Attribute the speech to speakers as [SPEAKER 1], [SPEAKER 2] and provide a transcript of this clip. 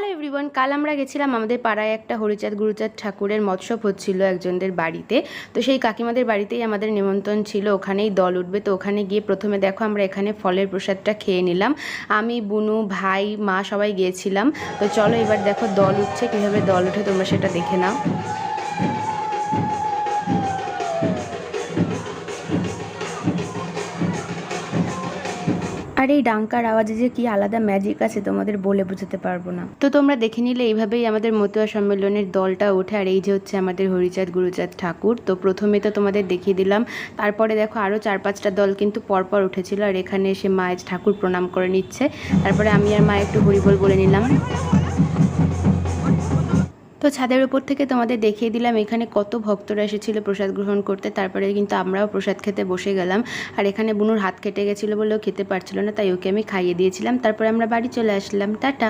[SPEAKER 1] Hello everyone, কাল আমরা গেছিলাম আমাদের পাড়ায় একটা হরিচাঁদ গুরুচাঁদ ঠাকুরের মৎসব হচ্ছিল একজনদের বাড়িতে। তো সেই কাকিমাদের বাড়িতেই আমাদের নিমন্ত্রণ ছিল, ওখানেই দল উঠবে। তো ওখানে গিয়ে প্রথমে দেখো আমরা এখানে ফলের প্রসাদটা খেয়ে নিলাম। আমি, বুনু, ভাই, মা সবাই গিয়েছিলাম। তো চলো এবার দেখো দল উঠছে, কীভাবে দল উঠে তোমরা সেটা দেখে নাও। আর এই ডাঙ্কার আওয়াজে যে কি আলাদা ম্যাজিক আছে তোমাদের বলে বোঝাতে পারবো না। তো তোমরা দেখে নিলে এইভাবেই আমাদের মতুয়া সম্মেলনের দলটা ওঠে। আর এই যে হচ্ছে আমাদের হরিচাঁদ গুরুচাঁদ ঠাকুর। তো প্রথমে তো তোমাদের দেখিয়ে দিলাম, তারপরে দেখো আরও 4-5টা দল কিন্তু পরপর উঠেছিল। আর এখানে এসে মায়ের ঠাকুর প্রণাম করে নিচ্ছে। তারপরে আমি আর মা একটু হরিবোল বলে নিলাম। তো ছাদের উপর থেকে তোমাদের দেখিয়ে দিলাম এখানে কত ভক্তরা এসেছিল প্রসাদ গ্রহণ করতে। তারপরে কিন্তু আমরাও প্রসাদ খেতে বসে গেলাম। আর এখানে বুনুর হাত কেটে গেছিলো বলেও খেতে পারছিল না, তাই ওকে আমি খাইয়ে দিয়েছিলাম। তারপরে আমরা বাড়ি চলে আসলাম। টাটা।